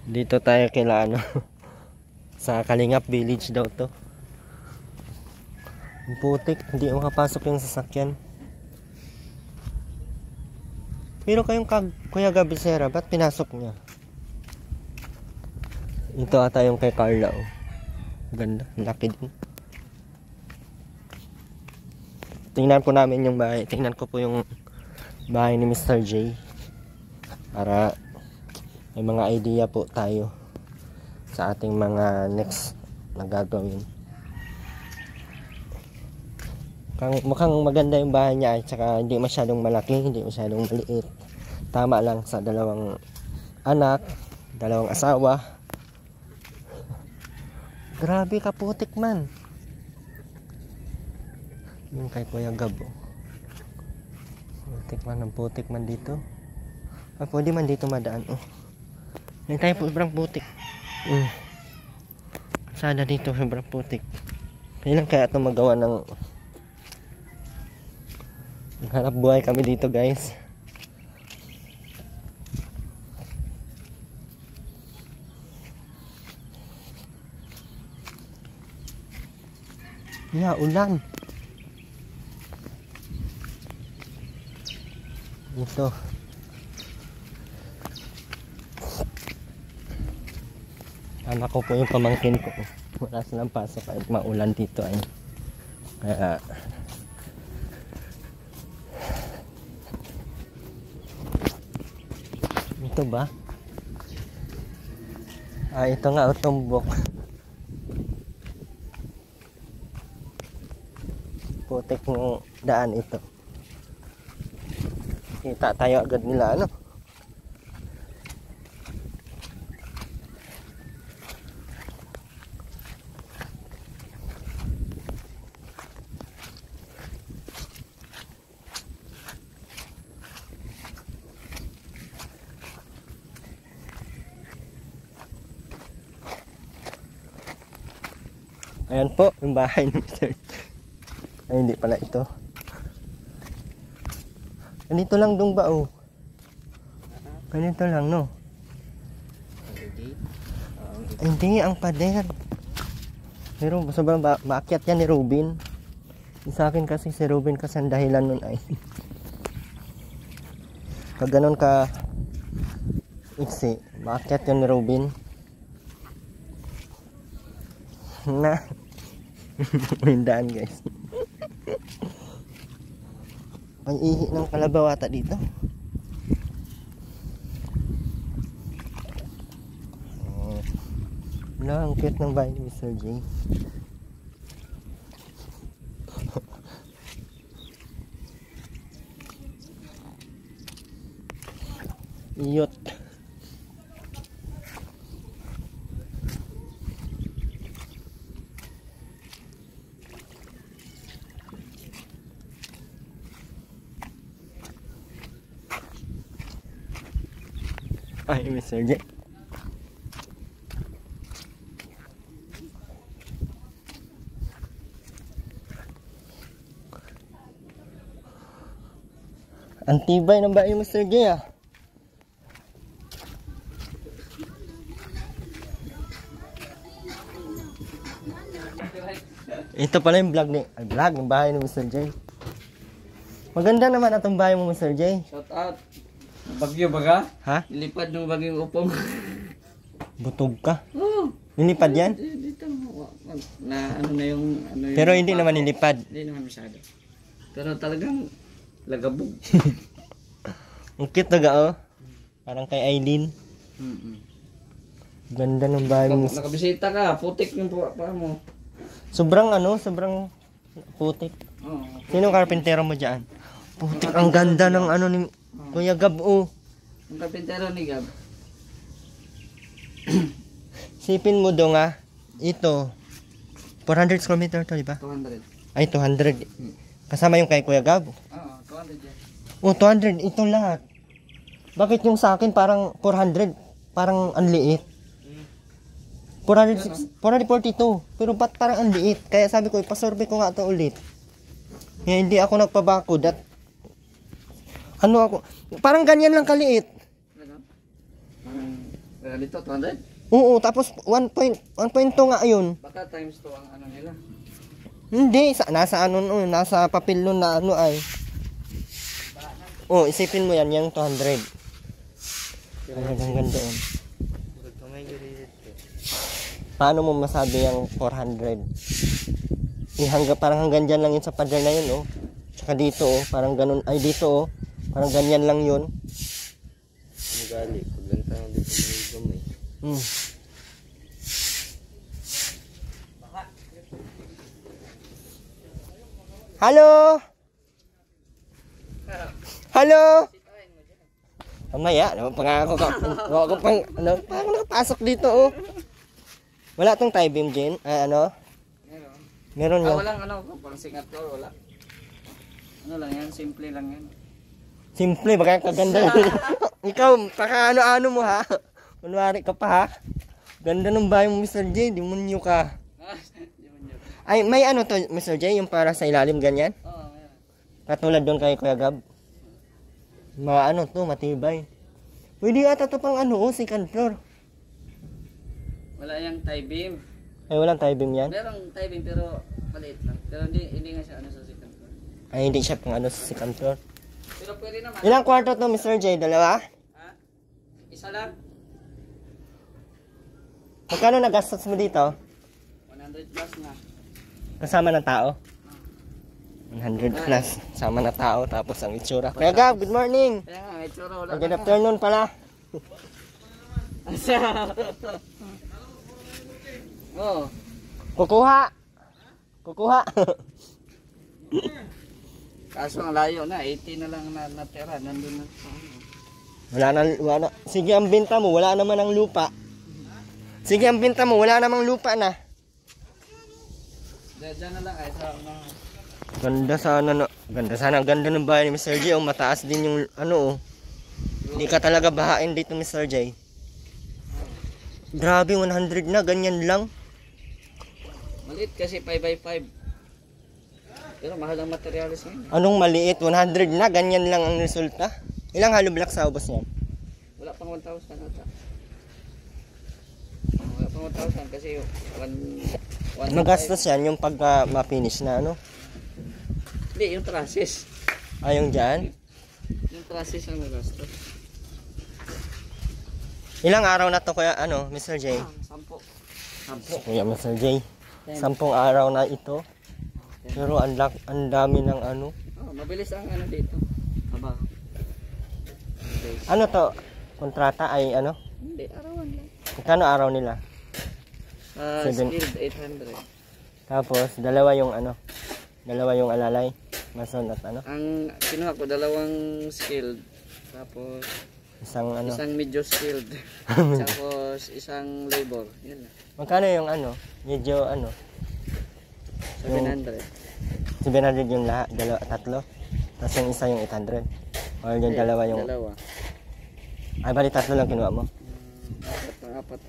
Dito tayo kila ano sa Kalingap Village daw to. Ang putik, hindi makapasok yung sasakyan. Pero kayong Kuya Gabisera, ba't pinasok niya? Ito ata yung kay Carla, oh. Ganda, laki din. Tingnan po namin yung bahay. Tingnan ko po yung bahay ni Mr. J. Para may mga idea po tayo sa ating mga next na gagawin. Mukhang maganda yung bahay niya at saka hindi masyadong malaki, hindi masyadong maliit. Tama lang sa dalawang anak, dalawang asawa. Grabe kaputik man. Yung kay Kuya Gab, oh. Putik man dito. Ah, pwede man dito madaan, oh. Hindi tayo po sobrang putik. Sana dito sobrang putik. Kailan kaya ito magawa ng hanap buhay kami dito, guys. Yeah, ulan. Ito. Anak ko po yung pamangkin ko. Wala silang pasok kahit maulan dito ay. Kaya ito ba? Ah, ito nga o tumbok. Putik ng daan ito. Kita tayo agad nila, ano? Ayan po, yung bahay ni Mr. Ay, hindi pala ito. Ganito lang dong ba, oh? Ganito lang, no? Ay, hindi, ang pader. Pero sobrang maakyat yan ni Robin. Sa akin kasi si Robin kasi ang dahilan nun ay pag ganon ka iksi, maakyat yan ni Robin. Na Mindaan, guys. May ihi ng kalabaw ata dito. Wala, ang cute ng bahay ni Mr. J. Iyot. Ay, Mr. J. Ang tibay ng bahay ni Mr. J, ah. Ito pala yung vlog ng bahay ni Mr. J. Maganda naman atong bahay mo, Mr. J. Shout out. Bagyo baga? Ha? Nilipad ng bagyong upong. Butog ka. Oh. Nilipad yan? Dito na ano na yung ano yung pero hindi naman nilipad. Hindi naman masyado. Pero talagang lagabog. Ang cute na oh. Parang kay Aileen. Ganda ng bahay mo. Nakabisita ka, putik yung pa mo. Sobrang putik. Oh. Sino karpintero mo dyan? Putik, ang ganda ng ano ni Kuya Gab, oh. Ang karpintero ni Gab. Sipin mo do nga, ito, 400 square meter to, di ba? 200. Ay, 200. Kasama yung kay Kuya Gab. Oo, 200 yan. Oh, 200, ito lahat. Bakit yung sa akin parang 400? Parang ang liit. 442. Pero ba't parang ang liit? Kaya sabi ko, ipasurvey ko nga ito ulit. Kaya hindi ako nagpabakod at ano ako, parang ganyan lang kaliit. Dito, 200? Oo, tapos 1.2 nga yun. Baka times 2 ang ano nila. Hindi, nasa ano nun, nasa papel nun na ano ay. Oh, isipin mo yan, yung 200. Hanggang doon. Paano mo masabi yung 400? Parang hanggang dyan lang yun sa pader na yun, oh. Tsaka dito, oh, parang ganun, ay dito, oh. Parang ganyan lang yun. Magali, paglanta ng dito ng gamay. Halo? Halo? Mamaya, pangako ka. Ako pang, ano, parang nakapasok dito, oh. Wala tong tie beam, Jen. Ano? Meron. Meron yan. Walang ano, pang singator, wala. Ano lang yan, simple lang yan. Simple, baka kaganda. Ikaw, baka ano-ano mo ha. Kunwari ka pa ha. Ganda ng bahay mo, Mr. J. Demonyo ka. Ay, may ano to, Mr. J, yung para sa ilalim ganyan? Oo, meron. Katulad doon kay Kuya Gab. Ano to, matibay. Pwede ata to pang ano, second floor. Wala yung tie beam. Ay, walang tie beam yan? Merong tie beam pero maliit lang. Pero hindi nga siya ano sa second floor. Ay, hindi siya pang ano sa second floor. Pero pwede naman. Ilang kwarto to, Mr. J? Dalawa? Ha? Isa lang. Magkano nagastos mo dito? 100 plus na. Kasama ng tao? 100 plus. Sama na tao, tapos ang itsura. Kuya Gab, good morning! Kaya nga, may tsura wala. Good afternoon pala. Oo. Kukuha! Kukuha! Kaso ang layo na, 80 na lang natira. Nandun na. Wala na. Sige, ang binta mo, wala naman ang lupa. Sige, ang binta mo, wala namang lupa na. Diyan na lang ay sa mga... Ganda sana, no? Ganda sana. Ang ganda ng bahay ni Mr. J. Oh, mataas din yung ano, oh. Hindi ka talaga bahain dito, Mr. J. Grabe, 100 na. Ganyan lang. Maliit kasi 5x5. Pero mahal ang materialis ngayon. Anong maliit? 100 na. Ganyan lang ang resulta. Ilang hollow block sa ubos niyan? Wala pang 1,000 ata. Wala pang 1,000 kasi 1 Magastos yan yung pagka ma-finish na, ano? Hindi, yung trusses. Ayong dyan. Yung trusses ang nagastos. Ilang araw na to, kuya, ano, Mr. J? 10. Kuya, Mr. J. 10 araw na ito. Pero ang dami ng ano. Oh, mabilis ang ano dito. Aba. Ano to? Kontrata ay ano? Hindi, arawan lang. Magkano araw nila? Seven. Skilled 800. Tapos, dalawa yung ano? Dalawa yung alalay. Mason at ano? Ang kinuha ko, 2 skilled. Tapos, Isang ano? isang medyo skilled. Tapos, isang labor. Yan lang. Magkano yung ano? Medyo ano? 700. 700 yung lahat. Tatlo. Tapos yung isa yung 800. O yung dalawa yung... Dalawa. Ay, bali tatlo lang kinuha mo. Apat.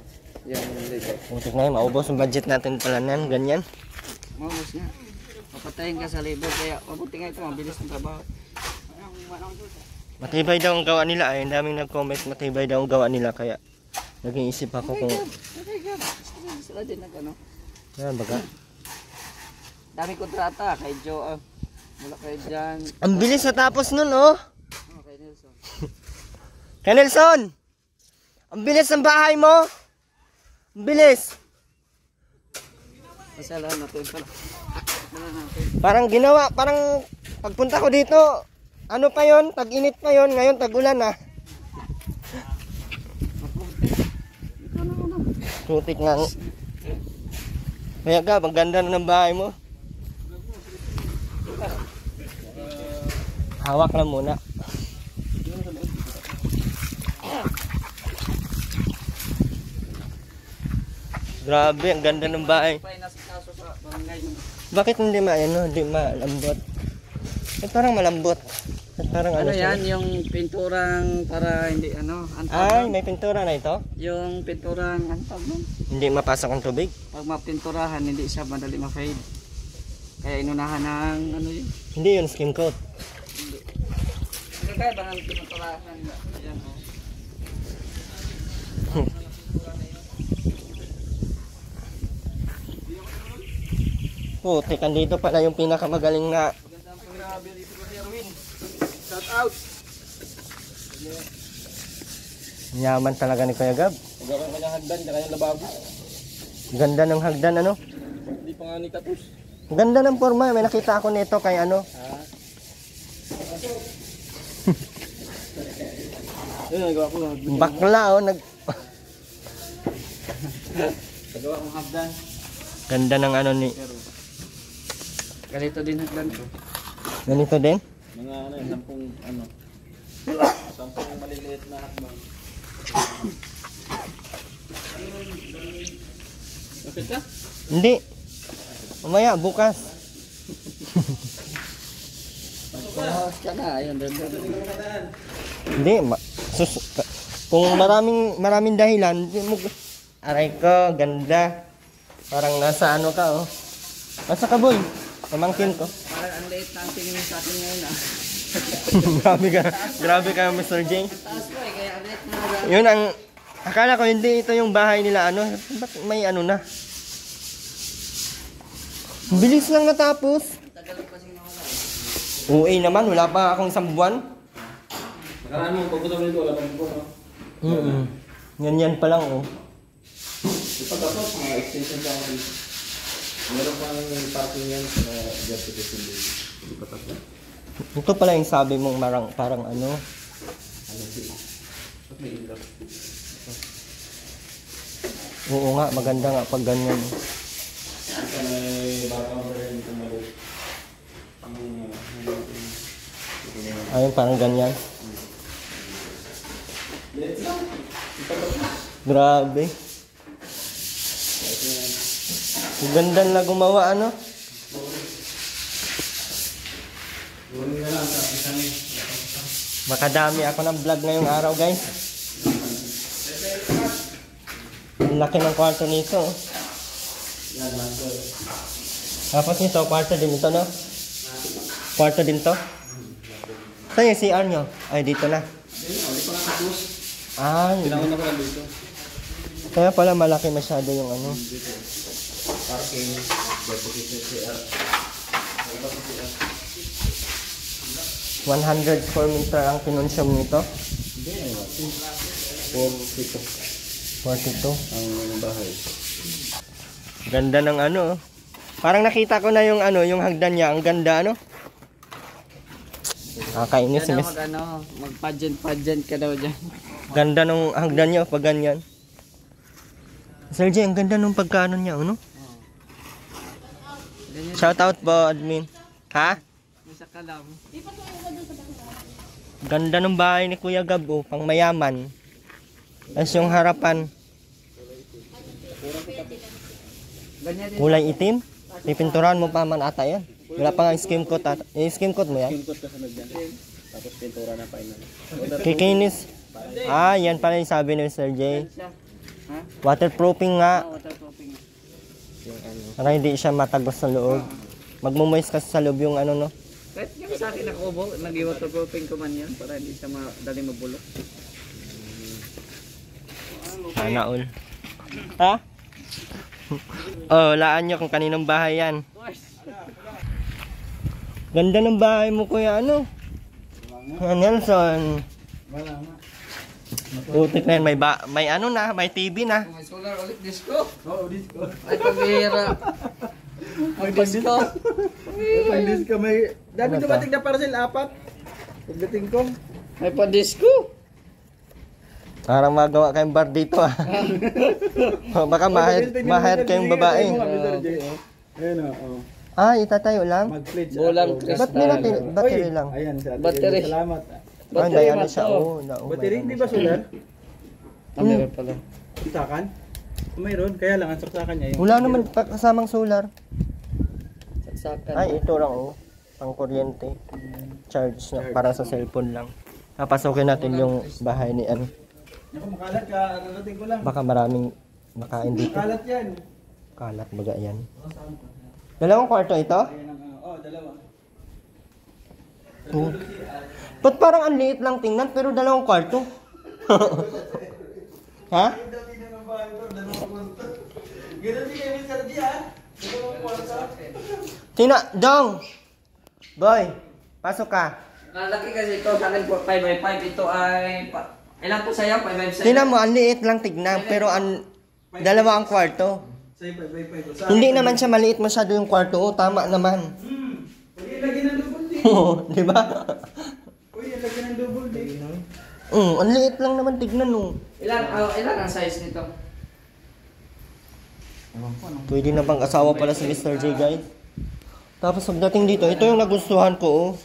Yung labor. Putik na yun. Maubos yung budget natin pala nan. Ganyan. Maubos nga. Papatayin ka sa labor. Kaya, mabuti nga ito. Mabilis ng trabaho. Matibay daw ang gawa nila. Ay, ang daming nag-comment. Matibay daw ang gawa nila. Kaya, naging isip ako kung... Okay, God. Sila din nag ano. Yan, baga. Daming kontrata. Kay Joe. Wala kayo dyan. Ang bilis natapos nun, oh. Oh, kay Nelson. Kay Nelson! Ang bilis ng bahay mo! Ang bilis! Masalahan natin pala. Parang ginawa, parang pagpunta ko dito, ano pa yon? Tag-init pa yon, ngayon tag-ulan na. Putik nga. Kaya ka, maganda na ng bahay mo. Hawak lang muna. Grabe, ang ganda ng bahay. Bakit hindi hindi malambot? Parang malambot. Parang Ano siya? yan, yung pinturang para hindi ano, Ay, may pintura na ito? yung pinturang antag nun. Hindi mapasok ang tubig? Pag mapinturahan, hindi siya madali ma-fade. Kaya inunahan ng ano yun. Hindi yun, skim coat. Hindi. Kaya ba ng pininturahan? Yan o. Putik, andito pala yung pinakamagaling na. Grabe dito ko si Erwin. Shout out. Yaman talaga ni Kuya Gab. Huwag kang hagdan, kaya yung lababo. Ganda ng hagdan, ano? Hindi pa nga ni tapos. Ganda ng forma. May nakita ako nito kay ano. Ayun, nagawa ko. Bakla, oh. Nagawa kong hagdan. Ganda ng ano ni. Pero ganito din hagdan ko. Ganito din. Mga ano yun, 10 maliliit na hakbang. Okay ka? Hindi. Mamaya, bukas. Pahos ka na. Ayun, doon. Hindi. Kung maraming dahilan, hindi mo. Aray ko, ganda. Parang nasa ano ka, oh. Nasa ka, boy. Pamangkin ko. Parang ang late na ang tingin mo sa akin ngayon ah. Grabe ka, Mr. J. Taas ko eh, kaya ang late na agad. Yun ang, akala ko hindi ito yung bahay nila, ano. Ba't may ano na? Bilis lang natapos. Tagal ko kasing nawala. Uy naman, wala pa akong isang buwan. Nakaraan mo, pagpunta mo dito, wala pa rin ko. Yan pa lang, oh. Di pa tapos, mga extension ka ako dito. Meron pang parking yan sa Justification Day. Di pa tapos. Ito pala yung sabi mong parang ano. Ba't may ilaw? Oo nga, maganda nga pag ganyan. Ito may baka mo rin dito mali. Ayun, parang ganyan. Let's go! Di pa tapos. Grabe. Ang ganda na gumawa, ano? Gawin na lang sa isang Makadami ako ng vlog ngayong araw, guys. Ang laki ng kwarto nito. Oh. yan, master. Tapos nito, kwarto din ito, no? Kwarto din to. Saan yung CR nyo? Ay, dito na. Hindi pa nga tapos. Ay, Pinangon na ko lang dito. kaya pala malaki masyado yung ano. Parking, Justification CR. 100 square meter ang kinonsume nito. Hindi, 42 42. ang bahay. Ganda ng ano. Oh. Parang nakita ko na yung ano, yung hagdan niya. Ang ganda, ano? Nakakainis si Yan Miss. mag-pageant ka daw dyan. Ganda nung hagdan niya pag ganyan. Sir J, ang ganda nung pagkano niya, ano? Ganyan, Shout out po, admin. Ha? isa ka lang. Ganda ng bahay ni Kuya Gab, oh, pang mayaman. Tapos yung harapan, Ganyan din. kulay itim. Pipinturan mo pa man ata yan. Wala pa nga skim coat ata. Yung skim coat mo yan? Pinkot ka sunod yan. Tapos pintura na final. Kikinis. Ah, yan pala yung sabi ni Sir J. Siya. Ha? Waterproofing nga. Waterproofing. Yung ano. Para hindi siya matagos sa loob. Magmumoist kasi sa loob yung ano, no? Kahit yung sa akin nakubo, nag-waterproofing ko man yan para hindi siya madali mabulok. Sana all. Ha? Oh, laan nyo kung kaninong bahay yan. Ganda ng bahay mo, kuya, ano? Nelson. Wala nga. Putik na yan, may ano na, may TV na. May solar ulit disco. Oo, disco. Ay, pambihira. May disco. May disco, may... Dami Ano dumating na parcel, 4. Pagdating ko. May pa-disco. Parang magawa kayong bar dito, ah. Oh, baka mahayad kayong babae. Ayun o. Ah, itatayo lang? Mag-pledge Bulang ako. Ba't nila battery lang? Ayan, sa Battery. Salamat. Ay, may ano siya, oh. Battery, hindi ba solar? Meron pala. Saksakan? Mayroon, kaya lang ang saksakan niya yun. Wala naman kasamang solar. Saksakan. Ay, ito lang, oh. Pang kuryente. Charge na, para sa cellphone lang. Papasukin natin yung bahay ni ano. Naku, makalat ka, narating ko lang. Baka maraming makain dito. Makalat yan. Kalat baga yan. Dalawang kwarto ito? Ayan ang, dalawa. Oh. Ba't parang ang liit lang tingnan pero dalawang kwarto? Ha? Ganun din kay Mr. G, ha? Tina, Dong! Boy, pasok ka. Laki kasi ito sa akin 5x5. Ito ay... Ilan po sa'yo? 5x5? Tingnan mo, ang liit lang tignan, pero dalawa ang kwarto. Sa'yo 5x5. Hindi naman siya maliit masyado yung kwarto. Oh, tama naman. Pwede lagyan ng double D. Oo, di ba? Pwede lagyan ng double D. Ang liit lang naman tignan, oh. Ilan ang size nito? Pwede na bang asawa pala si Mr. J, guys? Tapos pagdating dito, ito yung nagustuhan ko, oh.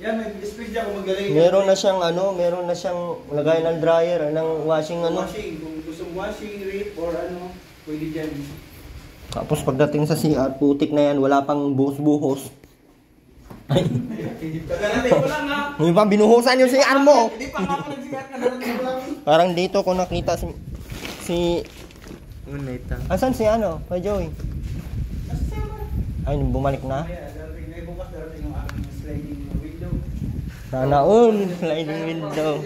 Yan, may speed dyan kung magaling. Meron na siyang lagay ng dryer, ng washing, Washing, kung gusto mong washing, rip, or pwede dyan. Tapos pagdating sa CR, putik na yan, wala pang buhos-buhos. Kaganatin ko lang, ha? Hindi pa binuhusan yung CR mo. Hindi pa nga ako nag-CR, kaganatin ko lang. Parang dito ko nakita si asan si kay Joey? Ay, bumalik na. Darating bukas, darating yung aking sliding window. Sana all sliding window.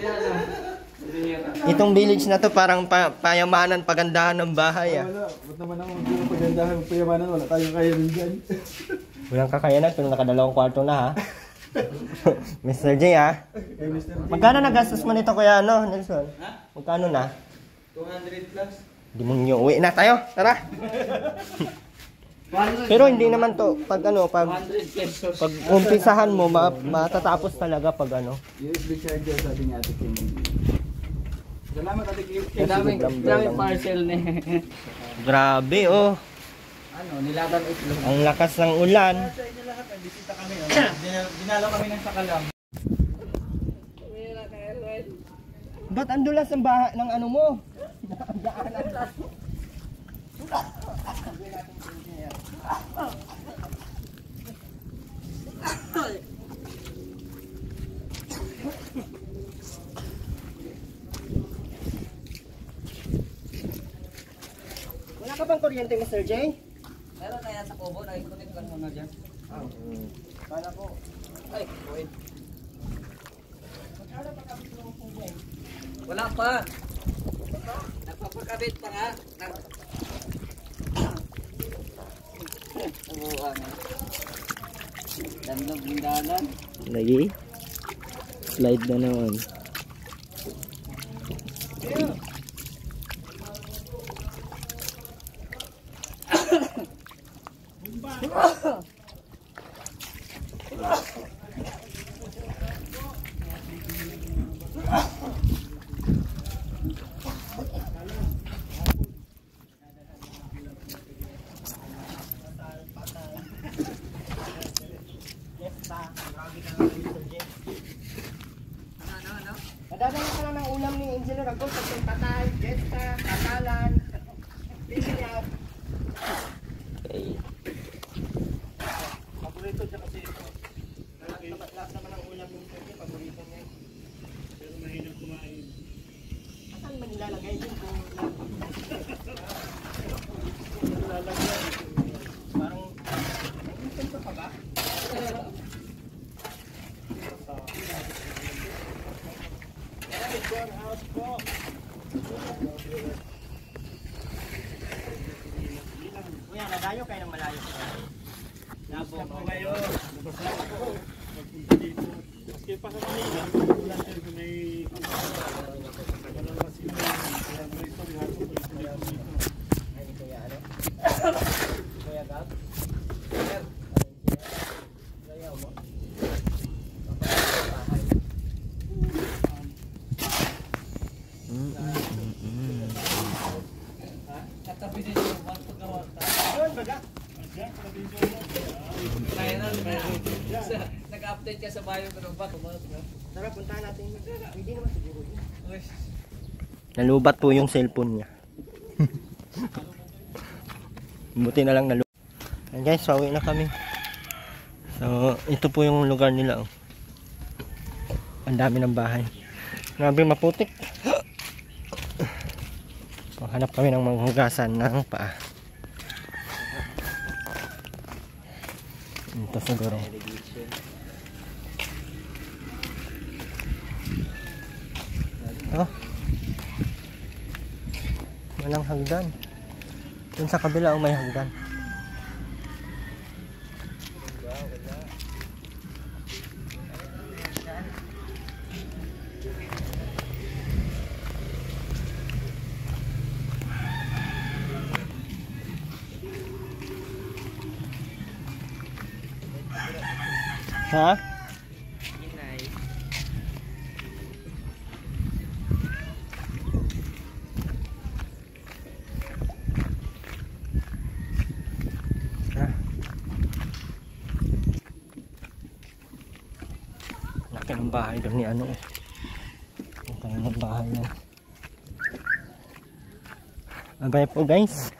Itong village na to parang payamanan, pagandahan ng bahay, ah. Wala, ba't naman ako magpagandahan, magpayamanan, wala tayong kaya rin dyan. Walang kakayanan pero nakadalawang kwarto na, ha. Mr. J, ha. Hey, Mr. J. Magkano nagastos mo nito, kuya, Nelson? Ha? Magkano na? 200 plus. Demonyo, uwi na tayo. Tara. Pero hindi naman to pag 100 pesos. pag umpisahan mo matatapos talaga pag USB charger, sabi ni Ate Kim. Salamat, Ate Kim. Daming parcel ni. Grabe, oh. Nilagang itlog. Ang lakas ng ulan. Sa inyo lahat, bisita kami. Dinalaw kami ng sakalam. Ba't ang dulas ng bahay ng mo? Wala ka bang kuryente, Mr. J? Meron na yan sa kubo. Nakikunik lang muna dyan. Kala ko. Ay, wait. Wala pa. Nagpapakabit pa nga. Dandog ng dalan. Lagi. Slide na naman. Madadala ka lang ng ulam ni Engineer Agos sa patay, jesta, katalan. Pinyap. Okay. Paborito siya kasi ito. Lahat naman ang ulam ni Engineer, paborito niya. Pero mahirap kumain. Saan ba nilalagay din kung nilalagay? Parang, ito pa ba? Kuya, nadayo kayo ng malayo. Nabo po kayo. Labas na ako. Pagpunta dito. Maski pa sa Manila, ulan din kung may walang masila. Kaya mo ito, lahat ko ito dito. Ay, kuya, Kuya Gab? Kuya, Kuya mo? Katabi din yung mga paggawa. Ayun, baga. Nag-update ka sa bayo ko ng bato. Tara, puntahan natin. Hindi naman siguro. Nalubat po yung cellphone niya. Buti na lang nalubat. And guys, pauwi na kami. So, ito po yung lugar nila. Oh. Ang dami ng bahay. Grabe maputik. Hanap kami ng manghugasan ng paa. Ito siguro. Oh. Walang hagdan. Dun sa kabila may hagdan. Ha? Inay. Ha? Laki ng bahay doon ni ano. Ang kanilang bahay na. Bye po guys.